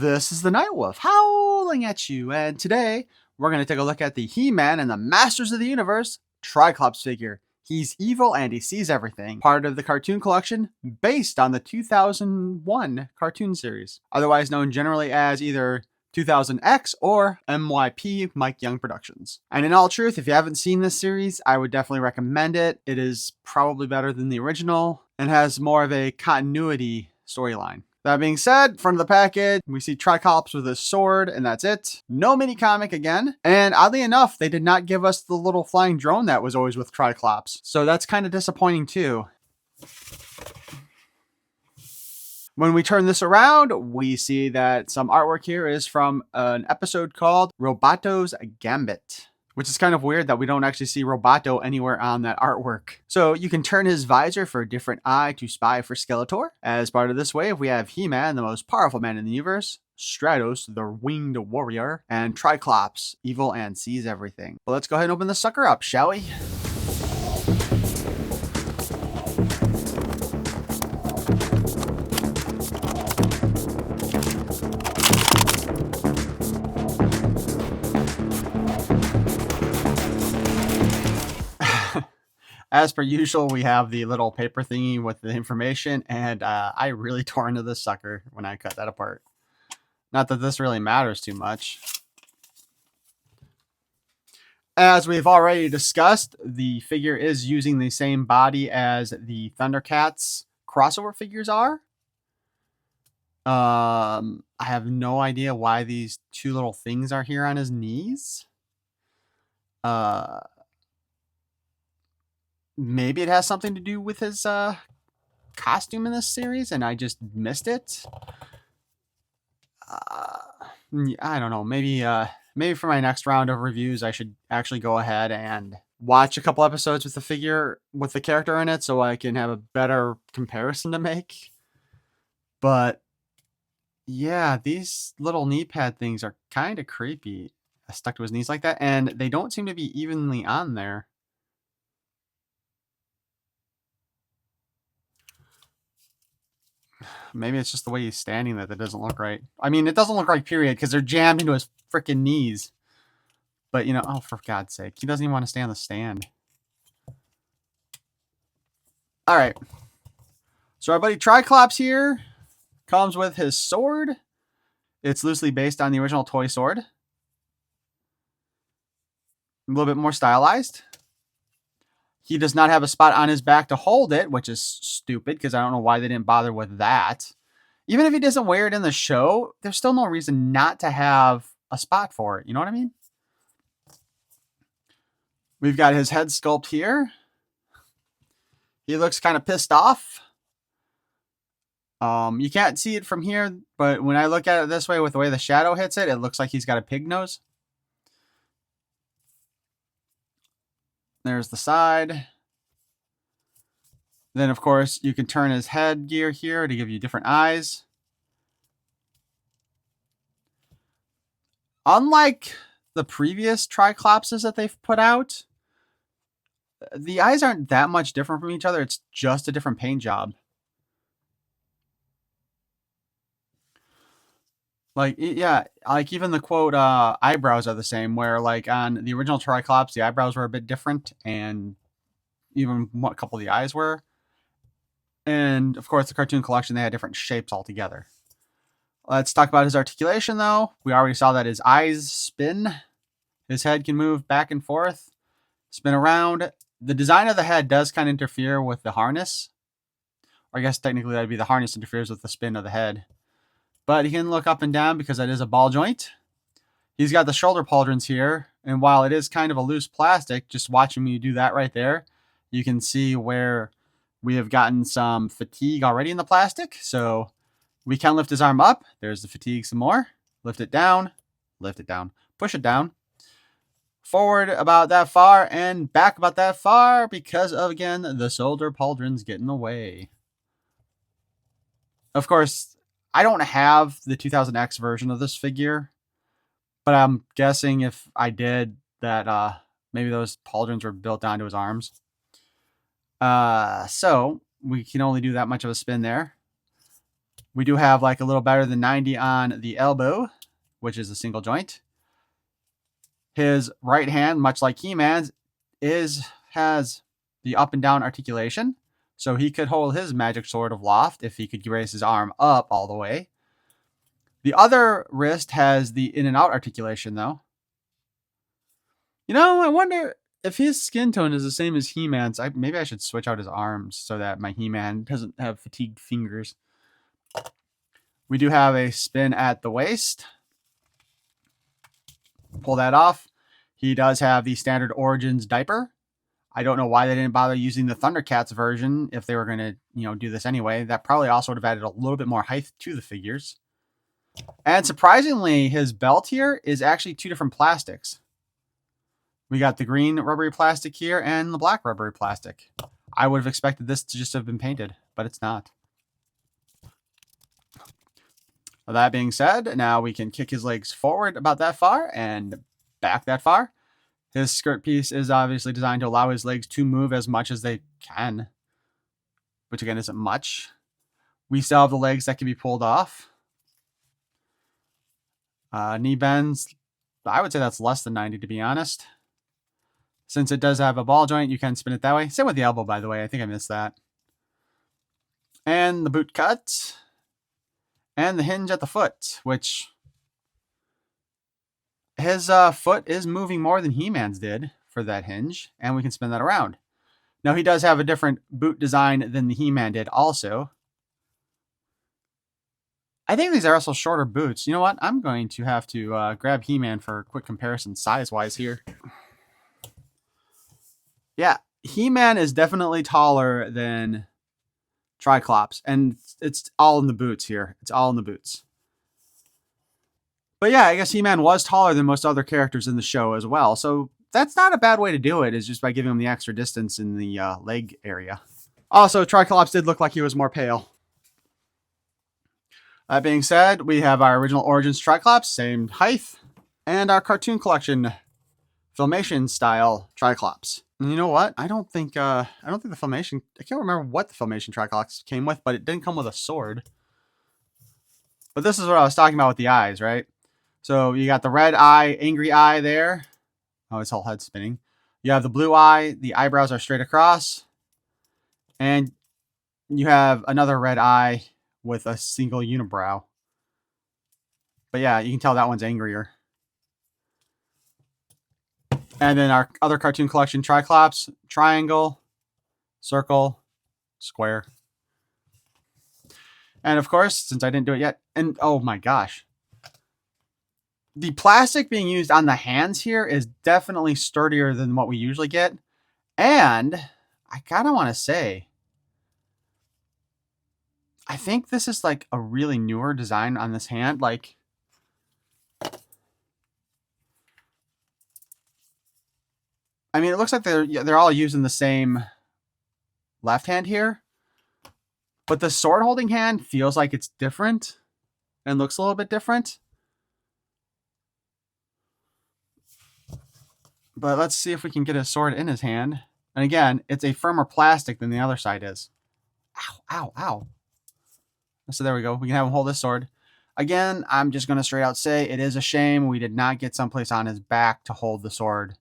This is the Nightwolf howling at you, and today we're going to take a look at the He-Man and the Masters of the Universe Tri-Klops figure. He's evil and he sees everything. Part of the cartoon collection based on the 2001 cartoon series, otherwise known generally as either 2000X or MYP Mike Young Productions. And in all truth, if you haven't seen this series, I would definitely recommend it. It is probably better than the original and has more of a continuity storyline. That being said, front of the package, we see Triclops with his sword, and that's it. No mini comic again. And oddly enough, they did not give us the little flying drone that was always with Triclops. So that's kind of disappointing too. When we turn this around, we see that some artwork here is from an episode called Roboto's Gambit, which is kind of weird that we don't actually see Roboto anywhere on that artwork. So you can turn his visor for a different eye to spy for Skeletor. As part of this wave, we have He-Man, the most powerful man in the universe, Stratos, the winged warrior, and Triclops, evil and sees everything. Well, let's go ahead and open this sucker up, shall we? As per usual, we have the little paper thingy with the information, and I really tore into this sucker when I cut that apart. Not that this really matters too much. As we've already discussed, the figure is using the same body as the Thundercats crossover figures are. I have no idea why these two little things are here on his knees. Maybe it has something to do with his costume in this series, and I just missed it. I don't know. Maybe for my next round of reviews, I should actually go ahead and watch a couple episodes with the figure, with the character in it, so I can have a better comparison to make. But yeah, these little knee pad things are kind of creepy, stuck to his knees like that, and they don't seem to be evenly on there. Maybe it's just the way he's standing that doesn't look right. I mean, it doesn't look right, period, because they're jammed into his freaking knees. But, you know, oh, for God's sake. He doesn't even want to stay on the stand. All right. So our buddy Triclops here comes with his sword. It's loosely based on the original toy sword. A little bit more stylized. He does not have a spot on his back to hold it, which is stupid because I don't know why they didn't bother with that. Even if he doesn't wear it in the show, there's still no reason not to have a spot for it. You know what I mean? We've got his head sculpt here. He looks kind of pissed off. You can't see it from here, but when I look at it this way with the way the shadow hits it, it looks like he's got a pig nose. There's the side. Then, of course, you can turn his head gear here to give you different eyes. Unlike the previous Triclopses that they've put out, the eyes aren't that much different from each other. It's just a different paint job. Like, yeah, like even the quote eyebrows are the same, where like on the original Triclops, the eyebrows were a bit different, and even a couple of the eyes were. And of course, the cartoon collection, they had different shapes altogether. Let's talk about his articulation, though. We already saw that his eyes spin. His head can move back and forth, spin around. The design of the head does kind of interfere with the harness. Or I guess technically that'd be the harness interferes with the spin of the head. But he can look up and down because that is a ball joint. He's got the shoulder pauldrons here. And while it is kind of a loose plastic, just watching me do that right there, you can see where we have gotten some fatigue already in the plastic. So we can lift his arm up. There's the fatigue some more. Lift it down. Lift it down. Push it down. Forward about that far and back about that far because of, again, the shoulder pauldrons get in the way. Of course, I don't have the 2000X version of this figure, but I'm guessing if I did that, maybe those pauldrons were built onto his arms. So we can only do that much of a spin there. We do have like a little better than 90 on the elbow, which is a single joint. His right hand, much like He-Man's, has the up and down articulation. So he could hold his magic sword of Loft if he could raise his arm up all the way. The other wrist has the in and out articulation, though. You know, I wonder if his skin tone is the same as He-Man's. Maybe I should switch out his arms so that my He-Man doesn't have fatigued fingers. We do have a spin at the waist. Pull that off. He does have the standard Origins diaper. I don't know why they didn't bother using the Thundercats version if they were going to, do this anyway. That probably also would have added a little bit more height to the figures. And surprisingly, his belt here is actually two different plastics. We got the green rubbery plastic here and the black rubbery plastic. I would have expected this to just have been painted, but it's not. With that being said, now we can kick his legs forward about that far and back that far. His skirt piece is obviously designed to allow his legs to move as much as they can, which again isn't much. We still have the legs that can be pulled off. Knee bends, I would say that's less than 90 to be honest. Since it does have a ball joint, you can spin it that way. Same with the elbow, by the way. I think I missed that. And the boot cut. And the hinge at the foot, which his foot is moving more than He-Man's did for that hinge, and we can spin that around. Now, he does have a different boot design than the He-Man did also. I think these are also shorter boots. You know what? I'm going to have to grab He-Man for a quick comparison size-wise here. Yeah, He-Man is definitely taller than Tri-Klops, and it's all in the boots here. It's all in the boots. But yeah, I guess He-Man was taller than most other characters in the show as well, so that's not a bad way to do it, is just by giving him the extra distance in the leg area. Also, Triclops did look like he was more pale. That being said, we have our original Origins Triclops, same height, and our cartoon collection Filmation style Triclops. And you know what? I don't think the Filmation, I can't remember what the Filmation Triclops came with, but it didn't come with a sword. But this is what I was talking about with the eyes, right? So you got the red eye, angry eye there. Oh, his whole head's spinning. You have the blue eye, the eyebrows are straight across. And you have another red eye with a single unibrow. But yeah, you can tell that one's angrier. And then our other cartoon collection, Triclops, triangle, circle, square. And of course, since I didn't do it yet, and oh my gosh. The plastic being used on the hands here is definitely sturdier than what we usually get. And I kind of want to say, I think this is like a really newer design on this hand. Like, I mean, it looks like they're all using the same left hand here. But the sword holding hand feels like it's different and looks a little bit different. But let's see if we can get a sword in his hand. And again, it's a firmer plastic than the other side is. Ow, ow, ow. So there we go. We can have him hold this sword. Again, I'm just going to straight out say it is a shame we did not get someplace on his back to hold the sword.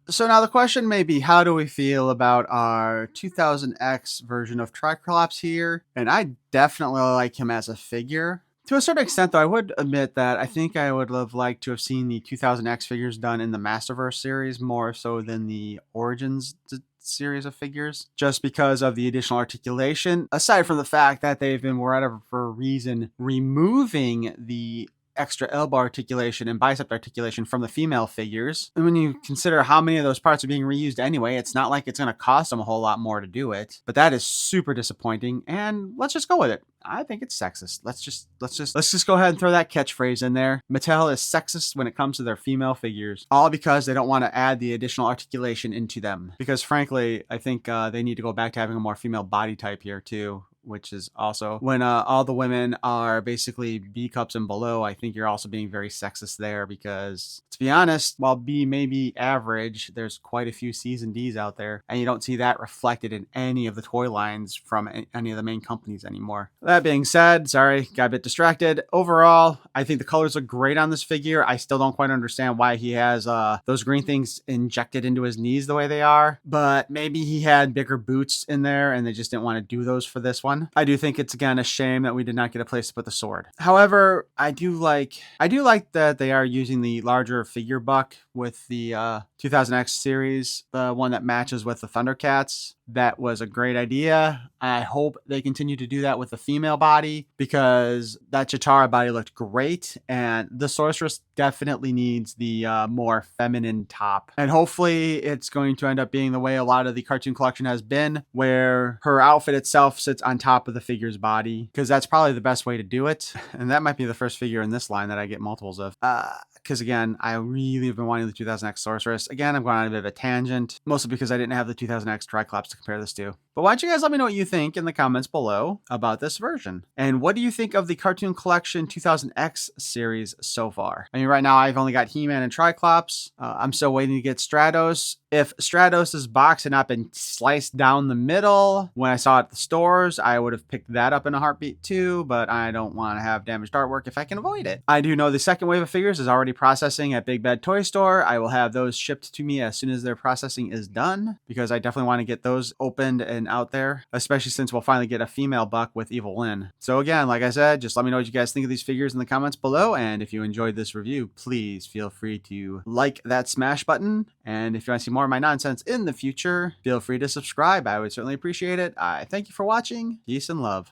So now the question may be, how do we feel about our 2000X version of Triclops here? And I definitely like him as a figure. To a certain extent, though, I would admit that I think I would have liked to have seen the 2000X figures done in the Masterverse series more so than the Origins series of figures, just because of the additional articulation. Aside from the fact that they've been, whatever reason, removing the extra elbow articulation and bicep articulation from the female figures. And when you consider how many of those parts are being reused anyway, it's not like it's going to cost them a whole lot more to do it. But that is super disappointing, and let's just go with it. I think it's sexist. Let's just go ahead and throw that catchphrase in there. Mattel is sexist when it comes to their female figures, all because they don't want to add the additional articulation into them. Because frankly, I think they need to go back to having a more female body type here too. which is also when all the women are basically B cups and below. I think you're also being very sexist there because, to be honest, while B may be average, there's quite a few C's and D's out there, and you don't see that reflected in any of the toy lines from any of the main companies anymore. That being said, sorry, got a bit distracted. Overall, I think the colors look great on this figure. I still don't quite understand why he has those green things injected into his knees the way they are, but maybe he had bigger boots in there and they just didn't want to do those for this one. I do think it's again a shame that we did not get a place to put the sword. However, I do like that they are using the larger figure buck with the 2000X series, the one that matches with the Thundercats. That was a great idea. I hope they continue to do that with the female body because that Chitara body looked great, and the Sorceress definitely needs the more feminine top. And hopefully it's going to end up being the way a lot of the cartoon collection has been, where her outfit itself sits on top of the figure's body, because that's probably the best way to do it. And that might be the first figure in this line that I get multiples of. Because again, I really have been wanting the 2000X Sorceress. Again, I'm going on a bit of a tangent, mostly because I didn't have the 2000X Triclops to compare this to. But why don't you guys let me know what you think in the comments below about this version? And what do you think of the Cartoon Collection 2000X series so far? I mean, right now I've only got He-Man and Triclops. I'm still waiting to get Stratos. If Stratos' box had not been sliced down the middle when I saw it at the stores, I would have picked that up in a heartbeat too, but I don't want to have damaged artwork if I can avoid it. I do know the second wave of figures is already processing at Big Bad Toy Store. I will have those shipped to me as soon as their processing is done, because I definitely want to get those opened and out there, especially since we'll finally get a female buck with Evil Lynn. So again, like I said, just let me know what you guys think of these figures in the comments below, and if you enjoyed this review, please feel free to like that smash button, and if you want to see more of my nonsense in the future, feel free to subscribe. I would certainly appreciate it. I thank you for watching. Peace and love.